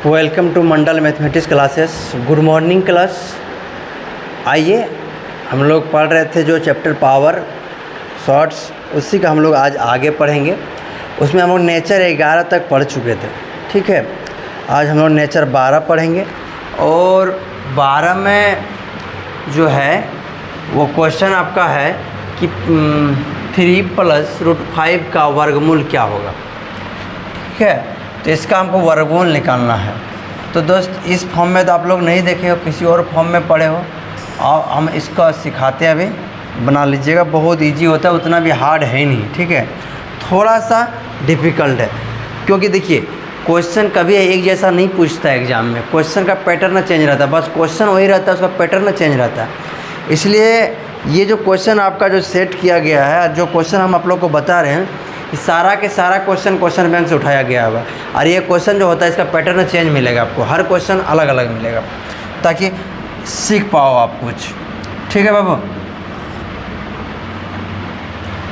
Welcome to Mandal mathematics classes. Good morning class. आइए, हम लोग पढ़ रहे थे जो चैप्टर पावर शॉर्ट्स, उसी का हम लोग आज आगे पढ़ेंगे। उसमें हम लोग नेचर 11 तक पढ़ चुके थे, ठीक है। आज हम लोग नेचर 12 पढ़ेंगे और 12 में जो है वो क्वेश्चन आपका है कि 3 + √5 का वर्गमूल क्या होगा, ठीक है। तो इसका हमको वर्गमूल निकालना है। तो दोस्त, इस फॉर्म में तो आप लोग नहीं देखे हो, किसी और फॉर्म में पढ़े हो, और हम इसका सिखाते हैं। अभी बना लीजिएगा, बहुत इजी होता है, उतना भी हार्ड है नहीं, ठीक है। थोड़ा सा डिफ़िकल्ट है क्योंकि देखिए क्वेश्चन कभी एक जैसा नहीं पूछता है एग्ज़ाम में। क्वेश्चन का पैटर्न चेंज रहता है, बस क्वेश्चन वही रहता है, उसका पैटर्न चेंज रहता है। इसलिए ये जो क्वेश्चन आपका जो सेट किया गया है, जो क्वेश्चन हम आप लोग को बता रहे हैं, सारा के सारा क्वेश्चन बैंक से उठाया गया होगा। और ये क्वेश्चन जो होता है इसका पैटर्न चेंज मिलेगा आपको, हर क्वेश्चन अलग अलग मिलेगा, ताकि सीख पाओ आप कुछ, ठीक है बाबू।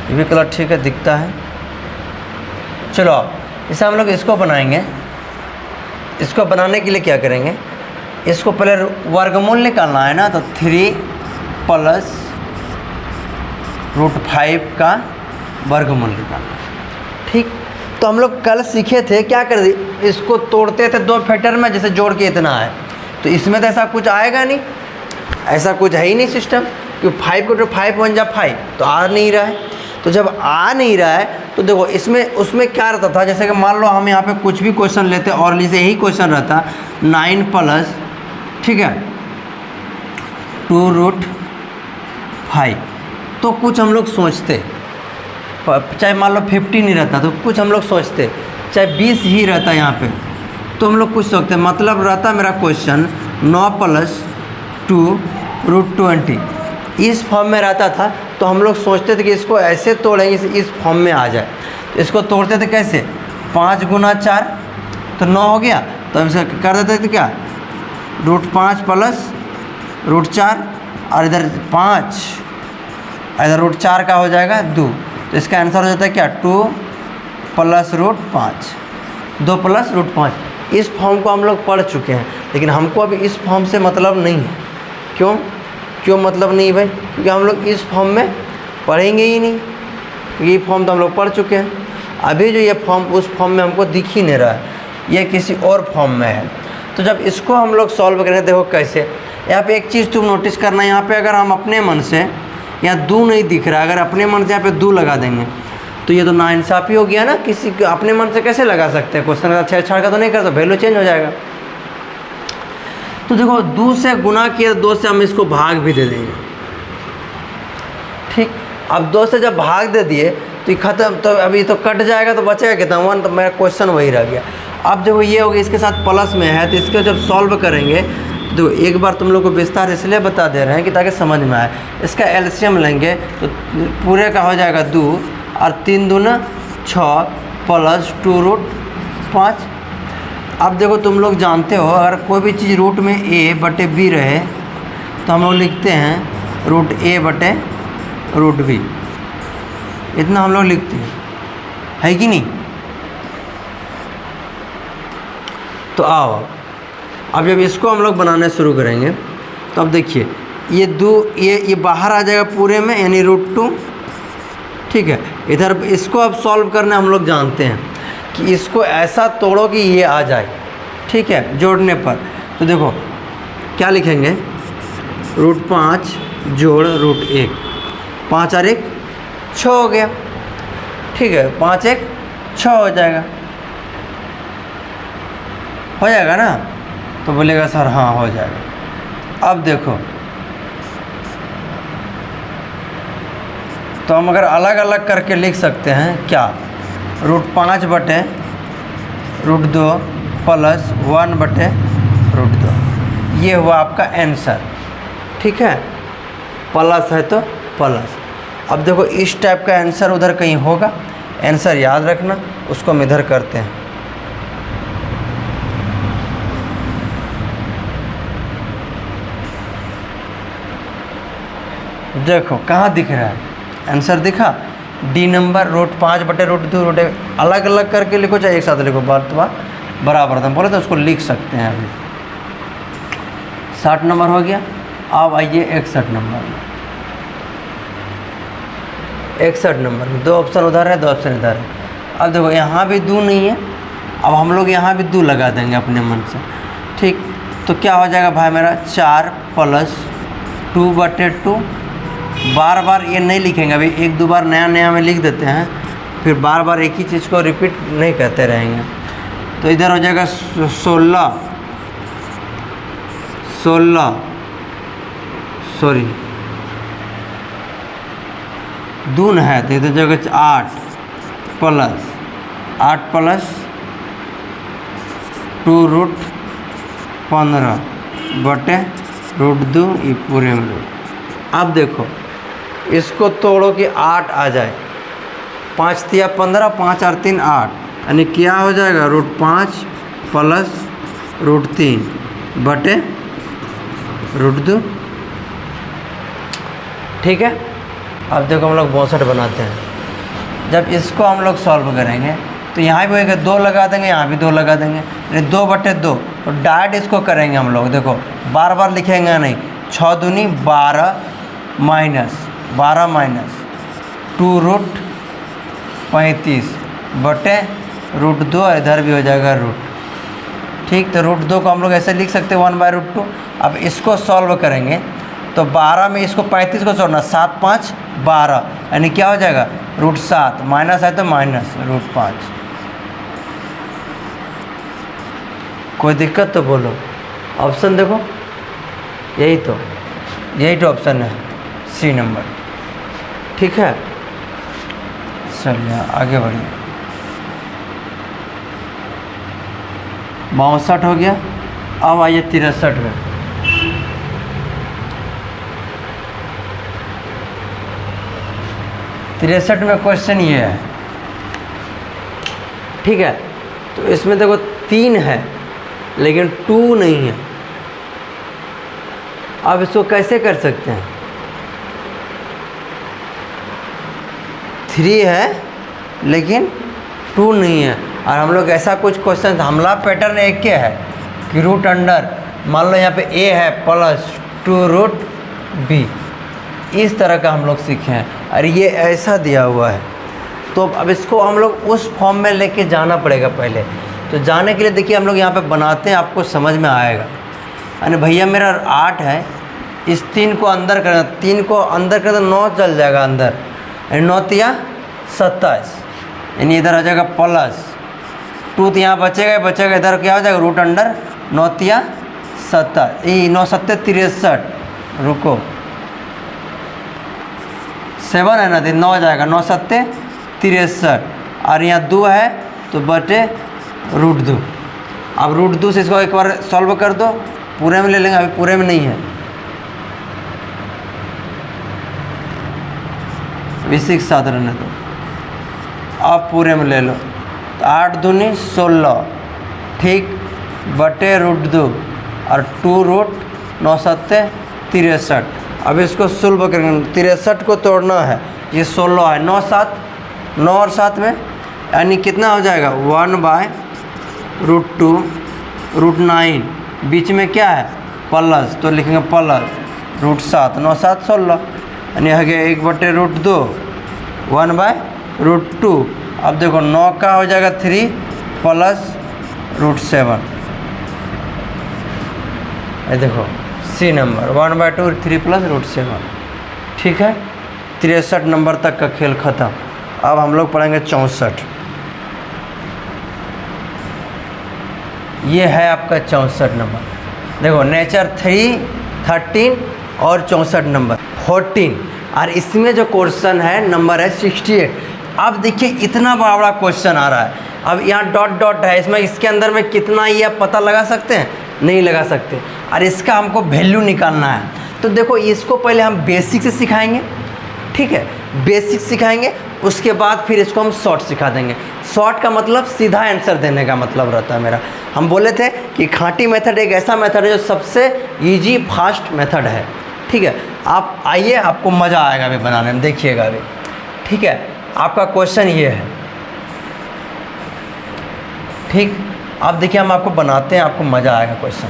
ये भी कलर ठीक है, दिखता है। चलो इसे हम लोग इसको बनाएंगे। इसको बनाने के लिए क्या करेंगे, इसको पहले वर्गमूल निकालना है ना, तो 3 + √5 का वर्गमूल निकालना, ठीक। तो हम लोग कल सीखे थे क्या कर दी, इसको तोड़ते थे 2 फैक्टर में, जैसे जोड़ के इतना है। तो इसमें तो ऐसा कुछ आएगा नहीं, ऐसा कुछ है ही नहीं सिस्टम, क्योंकि 5 को 5 × 1 = 5, तो आ नहीं रहा है। तो जब आ नहीं रहा है तो देखो इसमें उसमें क्या रहता था, जैसे कि मान लो हम यहाँ पे कुछ भी क्वेश्चन लेते और जैसे यही क्वेश्चन रहता 9 +, ठीक है, 2 √5, तो कुछ हम लोग सोचते, चाहे मान लो 50 नहीं रहता तो कुछ हम लोग सोचते, चाहे 20 ही रहता यहाँ पे तो हम लोग कुछ सोचते। मतलब रहता मेरा क्वेश्चन 9 + 2 √20, इस फॉर्म में रहता था। तो हम लोग सोचते थे कि इसको ऐसे तोड़ेंगे इस फॉर्म में आ जाए। तो इसको तोड़ते थे कैसे, 5 × 4 तो 9 हो गया। तो हम इसे कर देते थे क्या, √5 + √4, और इधर 5, इधर √4 का हो जाएगा 2। तो इसका आंसर हो जाता है क्या, 2 + √5, 2 + √5। इस फॉर्म को हम लोग पढ़ चुके हैं, लेकिन हमको अभी इस फॉर्म से मतलब नहीं है। क्यों मतलब नहीं भाई, क्योंकि हम लोग इस फॉर्म में पढ़ेंगे ही नहीं, क्योंकि ये फॉर्म तो हम लोग पढ़ चुके हैं। अभी जो ये फॉर्म उस फॉर्म में हमको दिख ही नहीं रहा है, ये किसी और फॉर्म में है। तो जब इसको हम लोग सॉल्व करें, देखो कैसे। यहाँ पे एक चीज़ तुम नोटिस करना, यहाँ पे अगर हम अपने मन से, यहाँ 2 नहीं दिख रहा, अगर अपने मन से यहाँ पे 2 लगा देंगे तो ये तो नाइंसाफ़ी हो गया ना। किसी को अपने मन से कैसे लगा सकते हैं, क्वेश्चन का छेड़छाड़ का तो नहीं कर, तो वैल्यू चेंज हो जाएगा। तो देखो 2 से गुना किया, 2 से हम इसको भाग भी दे देंगे, ठीक। अब 2 से जब भाग दे दिए तो ये खत्म, तो अभी तो कट जाएगा, तो बचेगा कितना, 1। तो मेरा क्वेश्चन वही रह गया। अब देखो ये हो गया, इसके साथ प्लस में है, तो इसको जब सॉल्व करेंगे तो एक बार तुम लोग को विस्तार इसलिए बता दे रहे हैं कि ताकि समझ में आए। इसका एलसीएम लेंगे तो पूरे का हो जाएगा 2, और 3 दूना 6 + 2 √5। अब देखो तुम लोग जानते हो, अगर कोई भी चीज़ रूट में a/b रहे तो हम लोग लिखते हैं √a/√b, इतना हम लोग लिखते हैं, है कि नहीं। तो आओ अब जब इसको हम लोग बनाने शुरू करेंगे तो अब देखिए ये 2, ये बाहर आ जाएगा पूरे में, यानी √2, ठीक है। इधर इसको अब सॉल्व करने हम लोग जानते हैं कि इसको ऐसा तोड़ो कि ये आ जाए, ठीक है, जोड़ने पर। तो देखो क्या लिखेंगे, √5 जोड़ √1, 5 और 1 6 हो गया, ठीक है। 5 1 6 हो जाएगा ना। तो बोलेगा सर हाँ हो जाएगा। अब देखो, तो हम अगर अलग अलग करके लिख सकते हैं क्या, √5 / √2 + 1 / √2, ये हुआ आपका आंसर, ठीक है। प्लस है तो प्लस। अब देखो इस टाइप का आंसर उधर कहीं होगा, आंसर याद रखना, उसको हम इधर करते हैं। देखो कहाँ दिख रहा है, आंसर दिखा, डी नंबर √5 / √2 √1 अलग अलग करके लिखो चाहे एक साथ लिखो, बात बराबर था, बोले तो उसको लिख सकते हैं अभी। 60 नंबर हो गया। अब आइए 61 नंबर में। 61 नंबर में 2 ऑप्शन उधर है, 2 ऑप्शन इधर है। अब देखो यहाँ भी 2 नहीं है, अब हम लोग यहाँ भी 2 लगा देंगे अपने मन से, ठीक। तो क्या हो जाएगा भाई मेरा 4 + 2/2। बार बार ये नहीं लिखेंगे, अभी 1-2 बार नया नया में लिख देते हैं, फिर बार बार एक ही चीज़ को रिपीट नहीं करते रहेंगे। तो इधर हो जाएगा 16 सॉरी 2 है तो इधर जगह 8 + 2√15/√2 ये पूरे में रूट। अब देखो इसको तोड़ो कि 8 आ जाए, 5 × 3 = 15, 5 और 3 8, यानी क्या हो जाएगा √5 + √3/√2, ठीक है। अब देखो हम लोग 62 बनाते हैं। जब इसको हम लोग सॉल्व करेंगे तो यहाँ भी होगा 2 लगा देंगे, यहाँ भी 2 लगा देंगे, यानी 2/2। तो डायरेक्ट इसको करेंगे हम लोग, देखो बार बार लिखेंगे नहीं। 6 दूनी 12 -12 2√35/√2, और इधर भी हो जाएगा रूट, ठीक। तो √2 को हम लोग ऐसे लिख सकते हैं 1/√2। अब इसको सॉल्व करेंगे तो 12 में इसको 35 को छोड़ना, 7 × 5 = 12, यानी क्या हो जाएगा √7, माइनस है तो माइनस √5। कोई दिक्कत तो बोलो। ऑप्शन देखो, यही तो ऑप्शन है, सी नंबर, ठीक है। चलिए आगे बढ़िए। 62 हो गया। अब आइए 63 में। 63 में क्वेश्चन ये है, ठीक है। तो इसमें देखो 3 है लेकिन 2 नहीं है। अब इसको कैसे कर सकते हैं? 3 है लेकिन 2 नहीं है, और हम लोग ऐसा कुछ क्वेश्चन, हमला पैटर्न एक के है कि रूट अंडर, मान लो यहाँ पे a है +2√b, इस तरह का हम लोग सीखे हैं, और ये ऐसा दिया हुआ है। तो अब इसको हम लोग उस फॉर्म में लेके जाना पड़ेगा पहले। तो जाने के लिए देखिए हम लोग यहाँ पे बनाते हैं, आपको समझ में आएगा। यानी भैया मेरा 8 है, इस 3 को अंदर करना, 3 को अंदर कर तो 9 चल जाएगा अंदर, 9 × 3 = 27, यानी इधर आ जाएगा +2 तो यहाँ बचेगा, इधर क्या हो जाएगा रूट अंडर 9 × 3 = 27, 9 × 7 = 63, रुको 7 है ना, 9 हो जाएगा, 9 × 7 = 63, और यहाँ 2 है तो बटे √2। अब √2 से इसको एक बार सॉल्व कर दो, पूरे में ले लेंगे, अभी पूरे में नहीं है, अभी 6 7 रहने दो, अब पूरे में ले लो। तो 8 दूनी 16, ठीक, बटे √2, और 2√9 × 7 = 63। अब इसको सुलभ करेंगे, 63 को तोड़ना है, ये 16 है, 9 और 7 में, यानी कितना हो जाएगा 1/√2 √9, बीच में क्या है प्लस, तो लिखेंगे +√7, 9 7 16, यानी हो गया 1/√2 1/√2। अब देखो 9 का हो जाएगा 3 +√7, ये देखो सी नंबर 1/2 3 +√7, ठीक है। 63 नंबर तक का खेल ख़त्म। अब हम लोग पढ़ेंगे 64। ये है आपका 64 नंबर। देखो नेचर 3, 13 और 64 नंबर 14, और इसमें जो क्वेश्चन है नंबर है 68। अब देखिए इतना बड़ा क्वेश्चन आ रहा है, अब यहाँ डॉट डॉट है, इसमें इसके अंदर में कितना ये पता लगा सकते हैं? नहीं लगा सकते, और इसका हमको वैल्यू निकालना है। तो देखो इसको पहले हम बेसिक से सिखाएंगे, ठीक है, बेसिक सिखाएंगे, उसके बाद फिर इसको हम शॉर्ट सिखा देंगे। शॉर्ट का मतलब सीधा आंसर देने का मतलब रहता है मेरा। हम बोले थे कि खाटी मेथड एक ऐसा मेथड है जो सबसे इजी फास्ट मेथड है, ठीक है। आप आइए, आपको मज़ा आएगा अभी बनाने में, देखिएगा अभी, ठीक है। आपका क्वेश्चन ये है, ठीक, अब देखिए हम आपको बनाते हैं, आपको मज़ा आएगा क्वेश्चन।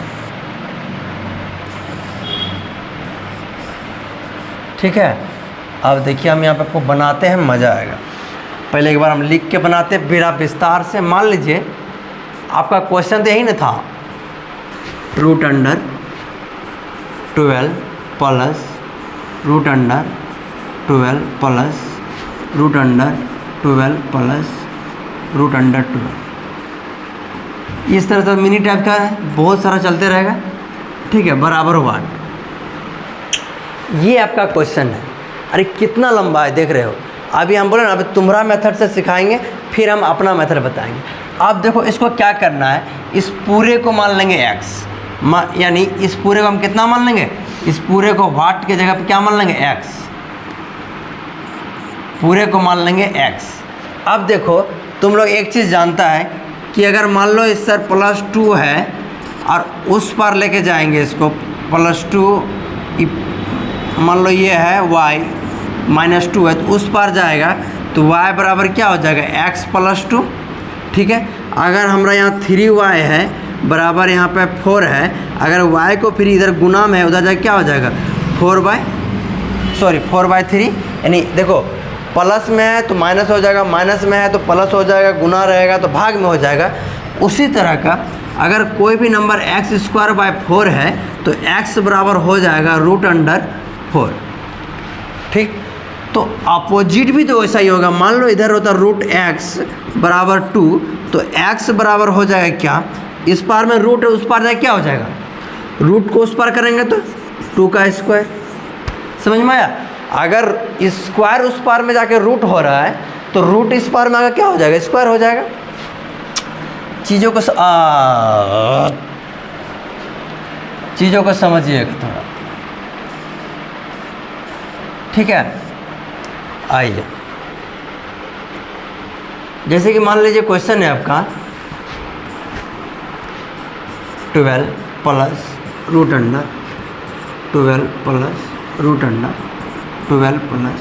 ठीक है, अब देखिए हम यहाँ पे आपको बनाते हैं, मज़ा आएगा। पहले एक बार हम लिख के बनाते हैं, फिर आप विस्तार से। मान लीजिए आपका क्वेश्चन तो यही ना था, root under 12 plus root under 12 plus root under 12 plus root under 12। इस तरह से मिनी टाइप का है, बहुत सारा चलते रहेगा। ठीक है, बराबर 1। ये आपका क्वेश्चन है। अरे कितना लंबा है, देख रहे हो। अभी हम बोले ना, अभी तुम्हारा मेथड से सिखाएंगे, फिर हम अपना मेथड बताएंगे। अब देखो इसको क्या करना है, इस पूरे को मान लेंगे x, यानी इस पूरे को हम कितना मान लेंगे, इस पूरे को वाट के जगह पे क्या मान लेंगे, x, पूरे को मान लेंगे x। अब देखो तुम लोग एक चीज़ जानता है कि अगर मान लो इस सर +2 है और उस पर लेके जाएंगे इसको +2, मान लो ये है y -2 है, तो उस पार जाएगा तो y बराबर क्या हो जाएगा, x + 2। ठीक है, अगर हमारा यहाँ 3y है बराबर यहाँ पे 4 है, अगर y को फिर इधर गुना में है उधर जाके क्या हो जाएगा, 4/3। यानी देखो प्लस में है तो माइनस हो जाएगा, माइनस में है तो प्लस हो जाएगा, गुना रहेगा तो भाग में हो जाएगा। उसी तरह का अगर कोई भी नंबर x²/4 है तो x बराबर हो जाएगा √4। ठीक, तो अपोजिट भी तो वैसा ही होगा। मान लो इधर होता √x बराबर 2, तो x बराबर हो जाएगा क्या, इस पार में रूट है, उस पार जाए क्या हो जाएगा, रूट को उस पार करेंगे तो 2 का स्क्वायर। समझ में आया। अगर स्क्वायर उस पार में जाके रूट हो रहा है तो रूट इस पार में आकर क्या हो जाएगा, स्क्वायर हो जाएगा। चीज़ों को समझिएगा थोड़ा। ठीक है, आइए जैसे कि मान लीजिए क्वेश्चन है आपका 12 plus root under 12 plus root under 12 plus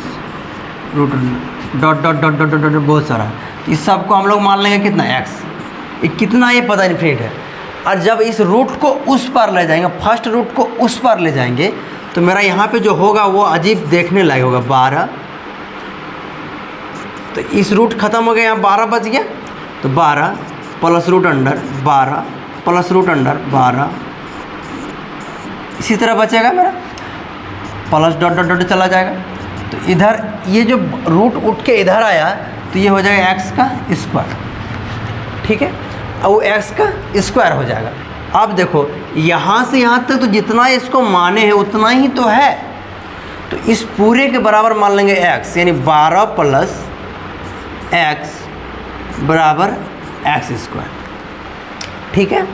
root under dot dot dot dot dot बहुत सारा। इस सब को हम लोग मान लेंगे कितना, x। ये कितना, ये पता इन्फिनिट है। और जब इस रूट को उस पर ले जाएंगे, फर्स्ट रूट को उस पर ले जाएंगे, तो मेरा यहाँ पे जो होगा वो अजीब देखने लायक होगा, 12। तो इस रूट खत्म हो गया, यहाँ 12 बच गया, तो 12 plus root under 12 plus root under 12। इसी तरह बचेगा मेरा प्लस डॉट डॉट डॉट चला जाएगा। तो इधर ये जो रूट उठ के इधर आया तो ये हो जाएगा x का स्क्वायर। ठीक है, अब वो x का स्क्वायर हो जाएगा। अब देखो यहाँ से यहाँ तक तो जितना इसको माने हैं उतना ही तो है, तो इस पूरे के बराबर मान लेंगे x, यानी 12 प्लस x बराबर x²। ठीक है,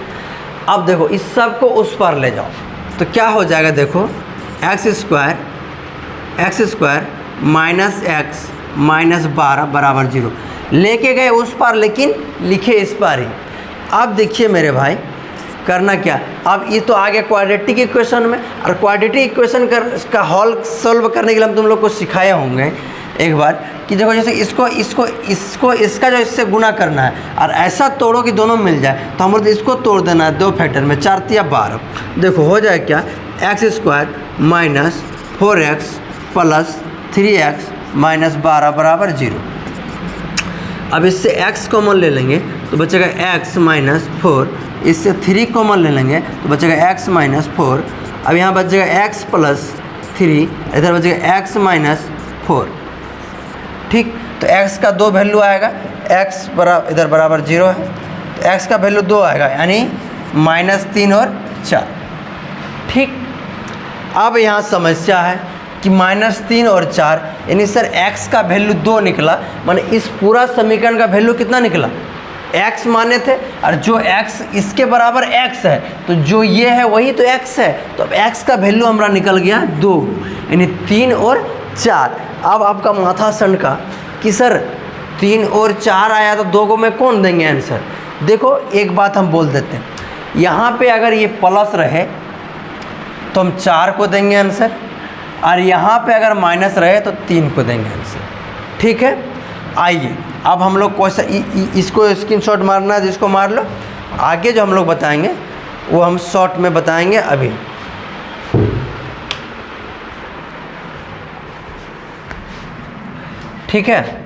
अब देखो इस सब को उस पर ले जाओ तो क्या हो जाएगा, देखो x² माइनस x माइनस 12 बराबर 0। लेके गए उस पार लेकिन लिखे इस पार ही। अब देखिए मेरे भाई करना क्या, अब ये तो आ गया क्वाड्रेटिक इक्वेशन में, और क्वाड्रेटिक इक्वेशन का हॉल सॉल्व करने के लिए हम तुम लोग को सिखाए होंगे एक बार कि देखो जैसे इसका जो इससे गुना करना है और ऐसा तोड़ो कि दोनों मिल जाए, तो हम बोलते इसको तोड़ देना है 2 फैक्टर में, 4 × 12। देखो हो जाए क्या, x² minus 4x plus 3x minus 12 बराबर 0। अब इससे x कॉमन ले लेंगे तो बचेगा x माइनस 4, इससे 3 कॉमन ले लेंगे तो बचेगा x माइनस 4। अब यहाँ बचेगा x प्लस 3, इधर बचेगा x माइनस 4। ठीक, तो x का 2 वैल्यू आएगा, x बराबर इधर बराबर 0 है तो x का वैल्यू 2 आएगा, यानी -3 और 4। ठीक, अब यहाँ समस्या है कि -3 और 4, यानी सर x का वैल्यू 2 निकला, माने इस पूरा समीकरण का वैल्यू कितना निकला, x माने थे, और जो x इसके बराबर x है तो जो ये है वही तो x है, तो अब x का वैल्यू हमारा निकल गया 2, यानी 3 और 4। अब आपका माथा सनका कि सर 3 और 4 आया तो 2 को मैं कौन देंगे आंसर। देखो एक बात हम बोल देते हैं, यहाँ पे अगर ये प्लस रहे तो हम 4 को देंगे आंसर, और यहाँ पे अगर माइनस रहे तो 3 को देंगे आंसर। ठीक है, आइए अब हम लोग क्वेश्चन इसको स्क्रीनशॉट मारना है जिसको मार लो, आगे जो हम लोग बताएंगे वो हम शॉर्ट में बताएंगे अभी। ठीक है,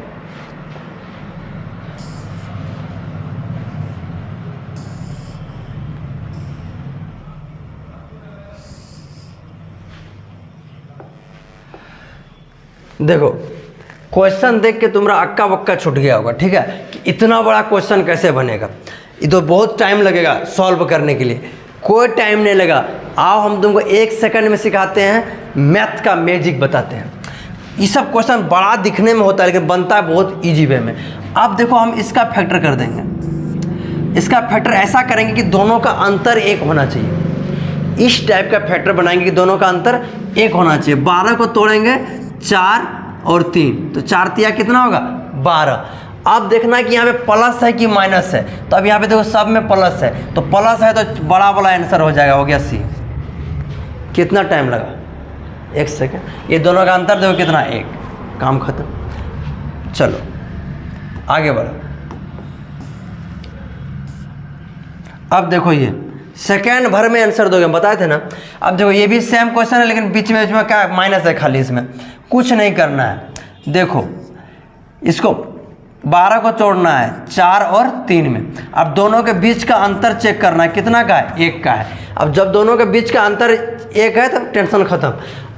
देखो क्वेश्चन देख के तुम्हारा अक्का बक्का छूट गया होगा। ठीक है, कि इतना बड़ा क्वेश्चन कैसे बनेगा, ये तो बहुत टाइम लगेगा सॉल्व करने के लिए। कोई टाइम नहीं लगा, आओ हम तुमको 1 सेकंड में सिखाते हैं, मैथ का मैजिक बताते हैं। ये सब क्वेश्चन बड़ा दिखने में होता है लेकिन बनता है बहुत इजी वे में। अब देखो हम इसका फैक्टर कर देंगे, इसका फैक्टर ऐसा करेंगे कि दोनों का अंतर 1 होना चाहिए। इस टाइप का फैक्टर बनाएंगे कि दोनों का अंतर 1 होना चाहिए। 12 को तोड़ेंगे 4 और 3, तो 4 तिया कितना होगा 12। अब देखना है कि यहाँ पे प्लस है कि माइनस है, तो अब यहाँ पे देखो सब में प्लस है, तो प्लस है तो बड़ा वाला आंसर हो जाएगा, हो गया सी। कितना टाइम लगा, 1 सेकेंड। ये दोनों का अंतर देखो कितना 1, काम खत्म। चलो आगे बढ़ो। अब देखो ये सेकेंड भर में आंसर दोगे, बताए थे ना। अब देखो ये भी सेम क्वेश्चन है लेकिन बीच में क्या माइनस है खाली, इसमें कुछ नहीं करना है। देखो इसको 12 को तोड़ना है 4 और 3 में। अब दोनों के बीच का अंतर चेक करना है, कितना का है 1 का है। अब जब दोनों के बीच का अंतर 1 है तब टेंशन खत्म।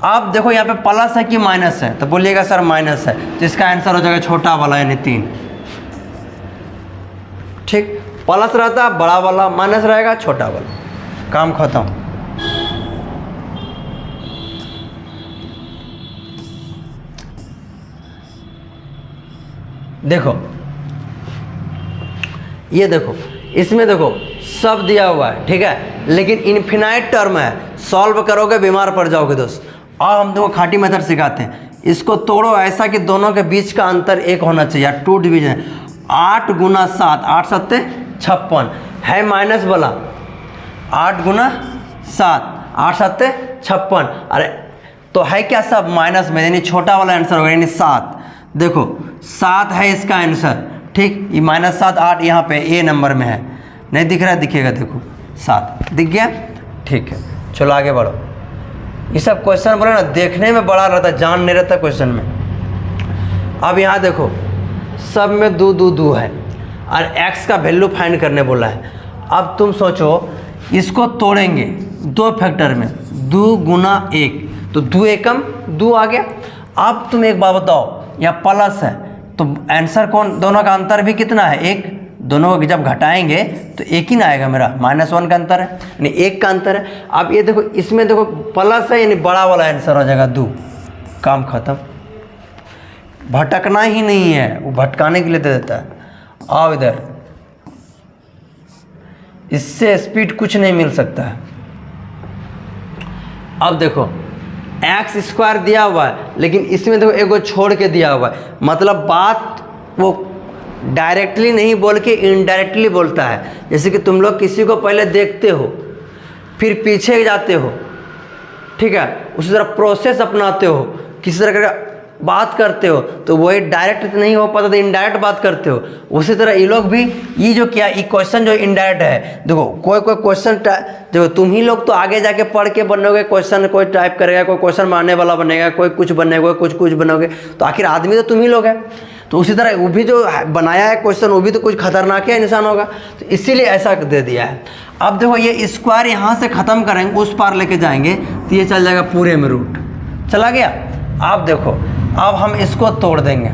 अब देखो यहाँ पे प्लस है कि माइनस है, तो बोलिएगा सर माइनस है, तो इसका आंसर हो जाएगा छोटा वाला यानी 3। ठीक, प्लस रहता है बड़ा वाला, माइनस रहेगा छोटा वाला, काम खत्म। देखो ये देखो, इसमें देखो सब दिया हुआ है, ठीक है, लेकिन इनफिनाइट टर्म है, सॉल्व करोगे बीमार पड़ जाओगे दोस्त। और हम तुमको खाटी मेथड सिखाते हैं, इसको तोड़ो ऐसा कि दोनों के बीच का अंतर 1 होना चाहिए। 2 डिवीजन 8 गुना 7, 8 सत्ते 56 है माइनस वाला, 8 गुना 7, 8 सत्ते 56। अरे तो है क्या सब माइनस में, यानी छोटा वाला आंसर होगा यानी 7। देखो 7 है इसका आंसर, ठीक। ये -7 8 यहाँ पे ए नंबर में है, नहीं दिख रहा है, दिखेगा, देखो 7 दिख गया। ठीक है, चलो आगे बढ़ो। ये सब क्वेश्चन बोले ना देखने में बड़ा रहता है, जान नहीं रहता क्वेश्चन में। अब यहाँ देखो सब में 2 2 2 है और x का वैल्यू फाइंड करने बोला है। अब तुम सोचो इसको तोड़ेंगे 2 फैक्टर में, 2 गुना 1, तो 2 एकम 2 आ गया। अब तुम एक बात बताओ, यहाँ प्लस है तो आंसर कौन, दोनों का अंतर भी कितना है 1, दोनों को जब घटाएंगे तो 1 ही ना आएगा मेरा, -1 का अंतर है यानी 1 का अंतर है। अब ये देखो इसमें देखो प्लस है यानी बड़ा वाला आंसर हो जाएगा 2, काम खत्म। भटकना ही नहीं है, वो भटकाने के लिए दे देता है। आओ इधर, इससे स्पीड कुछ नहीं मिल सकता है। अब देखो x² दिया हुआ है लेकिन इसमें देखो एगो छोड़ के दिया हुआ है, मतलब बात वो डायरेक्टली नहीं बोल के इनडायरेक्टली बोलता है। जैसे कि तुम लोग किसी को पहले देखते हो फिर पीछे जाते हो, ठीक है, उसी तरह प्रोसेस अपनाते हो, किसी तरह का बात करते हो, तो वही डायरेक्ट नहीं हो पाता तो इनडायरेक्ट बात करते हो। उसी तरह ये लोग भी, ये जो क्या ये क्वेश्चन जो इनडायरेक्ट है, देखो कोई क्वेश्चन देखो तुम ही लोग तो आगे जाके पढ़ के बनोगे क्वेश्चन, कोई टाइप करेगा, कोई क्वेश्चन मारने वाला बनेगा, कोई कुछ बनेगा, कुछ बनोगे, तो आखिर आदमी तो तुम ही लोग है। तो उसी तरह वो भी जो बनाया है क्वेश्चन वो भी तो कुछ खतरनाक है इंसान होगा, तो इसीलिए ऐसा दे दिया है। अब देखो ये स्क्वायर यहाँ से ख़त्म करेंगे, उस पार लेके जाएंगे तो ये चल जाएगा पूरे में रूट चला गया। अब देखो अब हम इसको तोड़ देंगे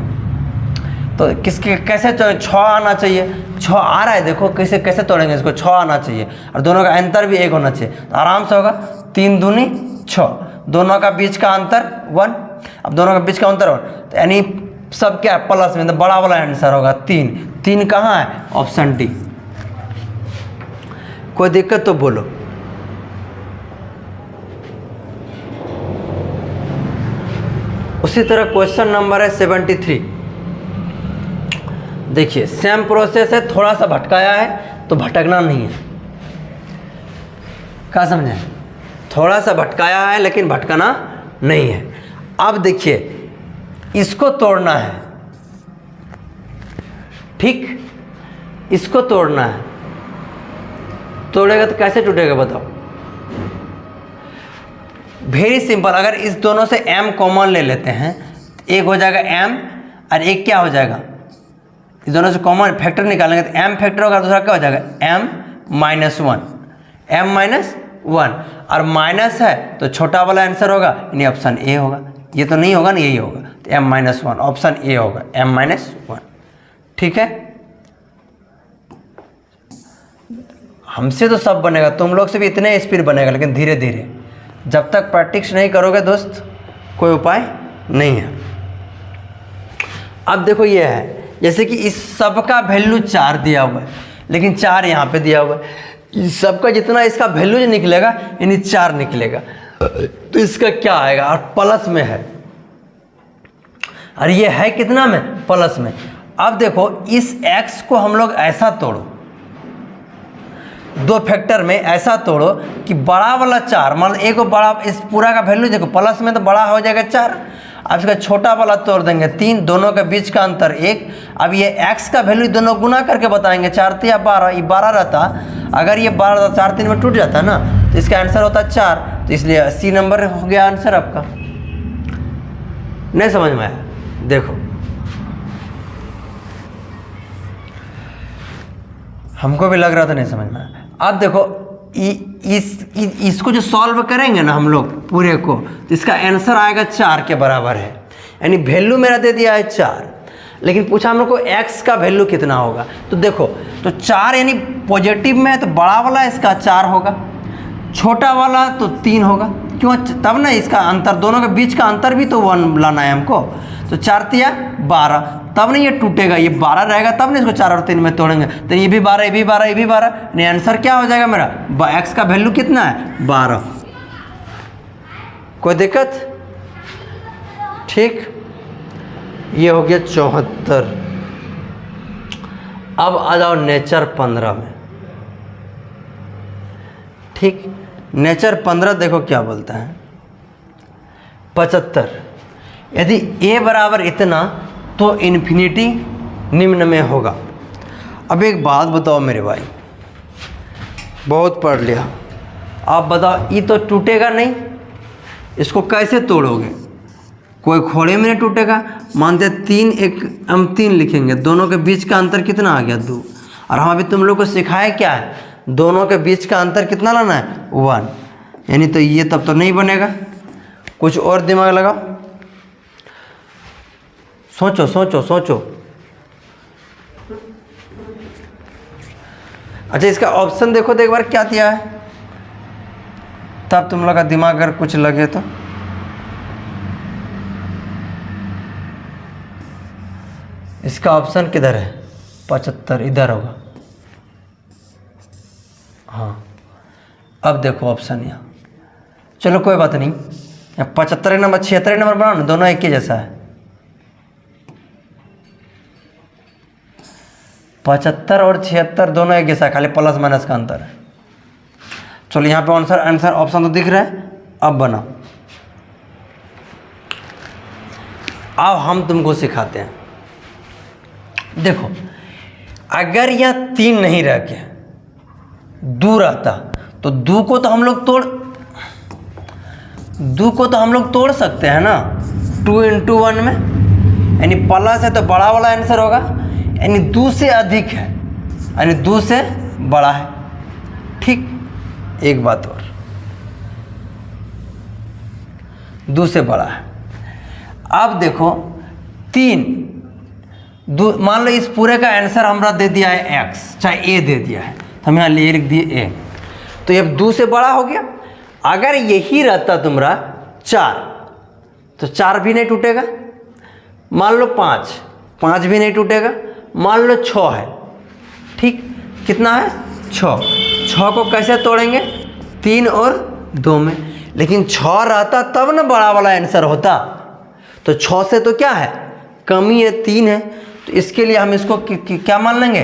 तो किसके कैसे 6 आना चाहिए, 6 आ रहा है, देखो कैसे कैसे तोड़ेंगे इसको, 6 आना चाहिए और दोनों का अंतर भी 1 होना चाहिए, तो आराम से होगा 3 दूनी 6, दोनों का बीच का अंतर 1। अब दोनों का बीच का अंतर 1, तो यानी सब क्या प्लस में, तो बड़ा वाला आंसर होगा 3। 3 कहाँ है, ऑप्शन डी। कोई दिक्कत तो बोलो। उसी तरह क्वेश्चन नंबर है 73। देखिए सेम प्रोसेस है, थोड़ा सा भटकाया है तो भटकना नहीं है, क्या समझे, थोड़ा सा भटकाया है लेकिन भटकना नहीं है। अब देखिए इसको तोड़ना है, ठीक, इसको तोड़ना है, तोड़ेगा तो कैसे टूटेगा बताओ? वेरी सिंपल, अगर इस दोनों से m कॉमन ले लेते हैं, एक हो जाएगा m और एक क्या हो जाएगा, इस दोनों से कॉमन फैक्टर निकालेंगे तो m फैक्टर होगा, दूसरा क्या हो जाएगा m माइनस वन, और माइनस है तो छोटा वाला आंसर होगा, यानी ऑप्शन ए होगा। ये तो नहीं होगा ना, यही होगा, तो m minus one, option A होगा m माइनस वन। ठीक है, हमसे तो सब बनेगा, तुम लोग से भी इतने स्पीड बनेगा, लेकिन धीरे धीरे, जब तक प्रैक्टिस नहीं करोगे दोस्त कोई उपाय नहीं है। अब देखो ये है, जैसे कि इस सब का वैल्यू 4 दिया हुआ है, लेकिन 4 यहाँ पे दिया हुआ है, इस सब का जितना इसका वैल्यू जो निकलेगा यानी 4 निकलेगा, तो इसका क्या आएगा, और प्लस में है, और ये है कितना में, प्लस में। अब देखो इस x को हम लोग ऐसा तोड़ो, दो फैक्टर में ऐसा तोड़ो कि बड़ा वाला 4, मान लो एक बड़ा, इस पूरा का वैल्यू देखो प्लस में तो बड़ा हो जाएगा 4, अब इसका छोटा वाला तोड़ देंगे 3, दोनों के बीच का अंतर 1। अब ये x का वैल्यू दोनों गुना करके बताएंगे, 4 3 12, ये 12 रहता, अगर ये 12 रहता 4 3 में टूट जाता ना, तो इसका आंसर होता 4, तो इसलिए सी नंबर हो गया आंसर आपका। नहीं समझ में आया? देखो हमको भी लग रहा था नहीं समझ में आया। अब देखो इसको जो सॉल्व करेंगे ना हम लोग पूरे को, तो इसका आंसर आएगा 4 के बराबर है, यानी वैल्यू मेरा दे दिया है 4, लेकिन पूछा हम लोग को x का वैल्यू कितना होगा। तो देखो, तो 4 यानी पॉजिटिव में है तो बड़ा वाला इसका 4 होगा, छोटा वाला तो 3 होगा, क्यों, तब ना इसका अंतर, दोनों के बीच का अंतर भी तो 1 लाना है हमको, तो 4 तिया 12, तब नहीं ये टूटेगा, ये 12 रहेगा तब नहीं इसको 4 और 3 में तोड़ेंगे, तो ये भी 12, ये भी 12, ये भी 12, यानी आंसर क्या हो जाएगा मेरा, x का वैल्यू कितना है 12। कोई दिक्कत? ठीक, ये हो गया 74। अब आ जाओ नेचर 15 में। ठीक, नेचर 15 देखो क्या बोलता है, 75, यदि a बराबर इतना तो इन्फिनिटी निम्न में होगा। अब एक बात बताओ मेरे भाई, बहुत पढ़ लिया, आप बताओ, ये तो टूटेगा नहीं, इसको कैसे तोड़ोगे, कोई खोड़े में नहीं टूटेगा। मानते 3, एक हम 3 लिखेंगे, दोनों के बीच का अंतर कितना आ गया 2, और हम अभी तुम लोग को सिखाया क्या है, दोनों के बीच का अंतर कितना लाना है 1, यानी तो ये तब तो नहीं बनेगा। कुछ और दिमाग लगाओ, सोचो सोचो सोचो। अच्छा, इसका ऑप्शन देखो तो एक बार क्या दिया है, तब तुम लोग का दिमाग अगर कुछ लगे तो। इसका ऑप्शन किधर है, 75 इधर होगा। हाँ, अब देखो ऑप्शन यहाँ, चलो कोई बात नहीं, 75 नंबर 76 नंबर बनाओ ना, दोनों एक ही जैसा है। 75 और 76 दोनों एक जैसा, खाली प्लस माइनस का अंतर है। चलो यहाँ पे आंसर ऑप्शन तो दिख रहा है, अब बनाओ। अब हम तुमको सिखाते हैं, देखो अगर यह 3 नहीं रह के 2 रहता तो 2 को तो हम लोग तोड़ सकते हैं ना, 2 × 1 में, यानी प्लस है तो बड़ा वाला आंसर होगा, यानी 2 से अधिक है, यानी 2 से बड़ा है। ठीक, एक बात और, 2 से बड़ा है। अब देखो 3, मान लो इस पूरे का आंसर हमरा दे दिया है x, चाहे a दे दिया है, तो हम यहाँ लिख दिए a, तो ये 2 से बड़ा हो गया। अगर यही रहता तुम्हारा 4, तो 4 भी नहीं टूटेगा, मान लो 5 भी नहीं टूटेगा, मान लो 6 है। ठीक, कितना है 6 को कैसे तोड़ेंगे, 3 और 2 में, लेकिन 6 रहता तब ना बड़ा वाला आंसर होता, तो 6 से तो क्या है कमी है, 3 है, तो इसके लिए हम इसको क्या मान लेंगे,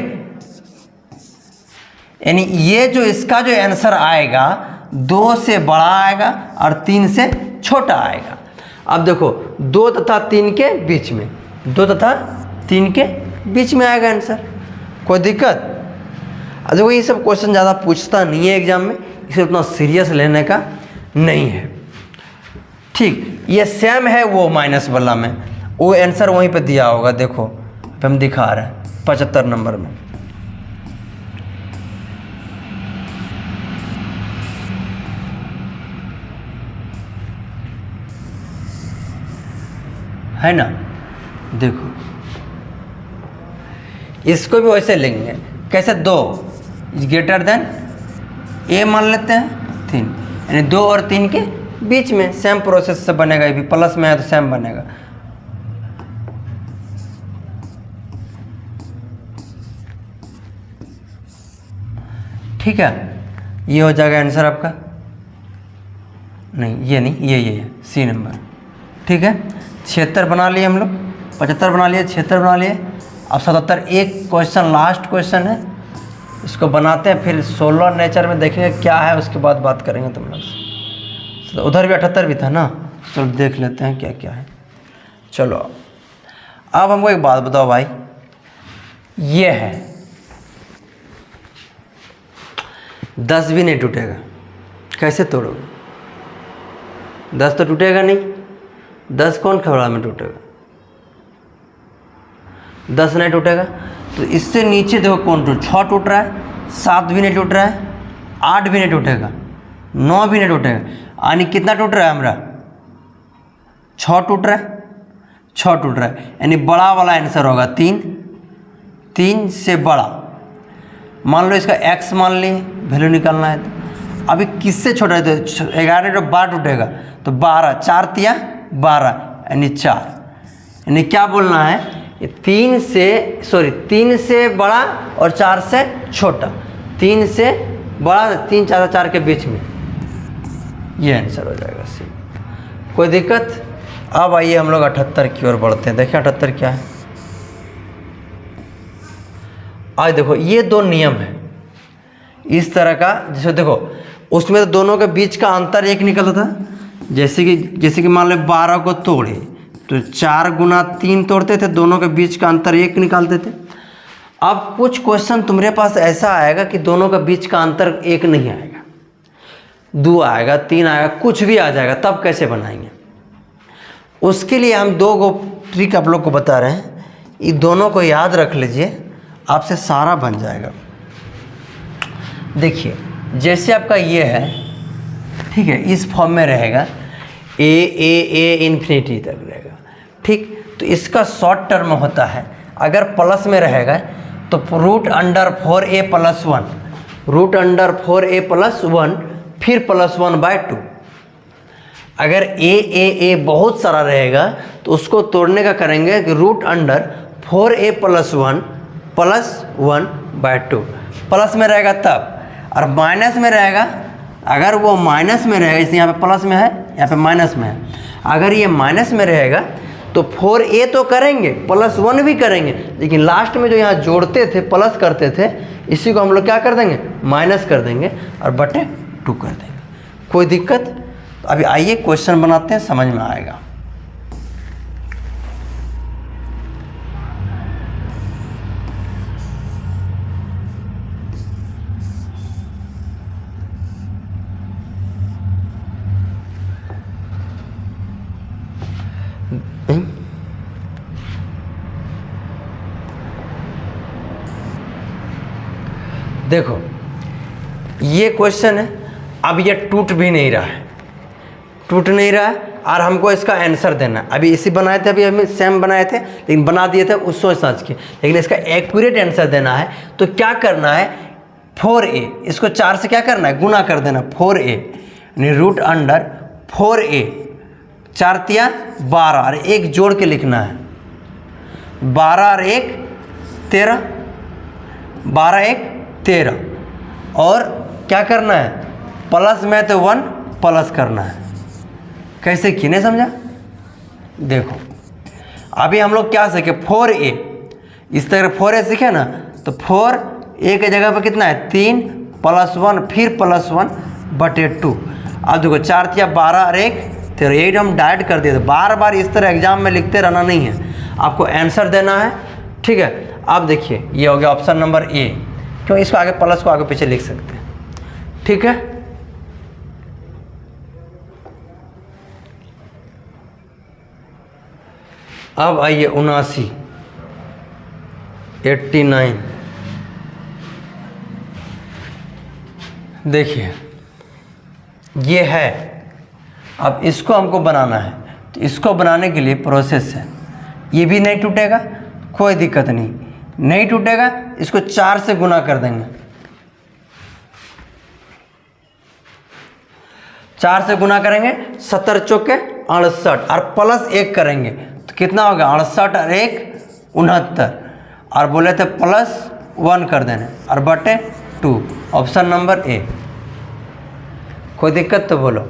यानी ये जो इसका जो आंसर आएगा 2 से बड़ा आएगा और 3 से छोटा आएगा। अब देखो 2 तथा 3 के बीच में, 2 तथा 3 के बीच में आएगा आंसर, कोई दिक्कत? देखो ये सब क्वेश्चन ज़्यादा पूछता नहीं है एग्जाम में, इसे उतना सीरियस लेने का नहीं है। ठीक, ये सेम है वो माइनस वाला में, वो आंसर वहीं पे दिया होगा, देखो हम दिखा रहे हैं 75 नंबर में। है ना, देखो इसको भी वैसे लेंगे, कैसे 2 ग्रेटर देन ए मान लेते हैं 3, यानी 2 और 3 के बीच में, सेम प्रोसेस से बनेगा, ये भी प्लस में है तो सेम बनेगा। ठीक है, ये हो जाएगा आंसर आपका, नहीं ये नहीं, ये सी नंबर। ठीक है, 76 बना लिए हम लोग, 75 बना लिए, 76 बना लिए। अब 77 एक क्वेश्चन लास्ट क्वेश्चन है, इसको बनाते हैं, फिर 16 नेचर में देखेंगे क्या है, उसके बाद बात करेंगे तुम लोग से। उधर भी 78 भी था ना, चलो देख लेते हैं क्या क्या है। चलो अब हमको एक बात बताओ भाई, ये है 10 भी नहीं टूटेगा, कैसे तोड़ोगे? 10 तो टूटेगा नहीं, 10 कौन खबड़ा में टूटेगा? 10 नहीं टूटेगा, तो इससे नीचे देखो कौन टूट, 6 टूट रहा है, 7 भी नहीं टूट रहा है, 8 भी नहीं टूटेगा, 9 भी नहीं टूटेगा, यानी कितना टूट रहा है हमारा? 6 टूट रहा है, 6 टूट रहा है, यानी बड़ा वाला आंसर होगा 3, 3 से बड़ा। मान लो इसका x मान लिए, वैल्यू निकालना है तो अभी किससे छोटा है, तो 11 तो 12 टूटेगा, तो 12, 4 तिया 12, यानी 4, यानी क्या बोलना है, 3 से बड़ा और 4 से छोटा, 3 से बड़ा, 3 4 4 के बीच में, ये आंसर हो जाएगा सी। कोई दिक्कत? अब आइए हम लोग 78 की ओर बढ़ते हैं, देखिए 78 क्या है। आज देखो ये 2 नियम है इस तरह का, जैसे देखो उसमें तो दोनों के बीच का अंतर 1 निकलता था, जैसे कि मान लो 12 को तोड़े तो 4 गुना 3 तोड़ते थे, दोनों के बीच का अंतर 1 निकालते थे। अब कुछ क्वेश्चन तुम्हारे पास ऐसा आएगा कि दोनों के बीच का अंतर 1 नहीं आएगा, 2 आएगा, 3 आएगा, कुछ भी आ जाएगा, तब कैसे बनाएंगे? उसके लिए हम 2 गो ट्रिक आप लोग को बता रहे हैं, ये दोनों को याद रख लीजिए, आपसे सारा बन जाएगा। देखिए जैसे आपका ये है, ठीक है, इस फॉर्म में रहेगा, ए इन्फिनिटी तक रहेगा। ठीक, तो इसका शॉर्ट टर्म होता है, अगर प्लस में रहेगा तो √4a + 1, √4a + 1, फिर +1/2। अगर ए बहुत सारा रहेगा तो उसको तोड़ने का करेंगे कि √4a + 1 + 1/2, प्लस में रहेगा तब, और माइनस में रहेगा, अगर वो माइनस में रहेगा, जैसे यहाँ पे प्लस में है, यहाँ पे माइनस में है, अगर ये माइनस में रहेगा तो 4a तो करेंगे, +1 भी करेंगे, लेकिन लास्ट में जो यहाँ जोड़ते थे, प्लस करते थे, इसी को हम लोग क्या कर देंगे, माइनस कर देंगे और बटे 2 कर देंगे। कोई दिक्कत? तो अभी आइए क्वेश्चन बनाते हैं, समझ में आएगा। देखो ये क्वेश्चन है, अब ये टूट भी नहीं रहा है, टूट नहीं रहा है, और हमको इसका आंसर देना है। अभी इसी बनाए थे, अभी हम सेम बनाए थे, लेकिन बना दिए थे उस सोच समझ के, लेकिन इसका एक्यूरेट आंसर देना है तो क्या करना है, 4a, इसको 4 से क्या करना है, गुना कर देना, 4a यानी √4a, 4 तिया 12 और 1 जोड़ के लिखना है, 12 और 1 13, 12 1 13, और क्या करना है, प्लस में तो 1 प्लस करना है। कैसे किए, नहीं समझा? देखो अभी हम लोग क्या सीखे, 4a, इस तरह 4a सीखे ना, तो 4a के जगह पर कितना है, 3 + 1 फिर +1/2। अब देखो 4 तिया 12 और 1 13, 8 हम डायरेक्ट कर दिए थे, बार बार इस तरह एग्जाम में लिखते रहना नहीं है, आपको आंसर देना है। ठीक है, अब देखिए ये हो गया ऑप्शन नंबर ए, क्यों, इसको आगे प्लस को आगे पीछे लिख सकते हैं। ठीक है, अब आइए 79, 89। देखिए ये है, अब इसको हमको बनाना है, तो इसको बनाने के लिए प्रोसेस है। ये भी नहीं टूटेगा, कोई दिक्कत नहीं टूटेगा। इसको 4 से गुना कर देंगे, 4 से गुना करेंगे, 70 चौके 68 और प्लस 1 करेंगे तो कितना होगा, 68 और 1 69। और बोले थे +1 कर देने और बटे 2, ऑप्शन नंबर ए। कोई दिक्कत तो बोलो।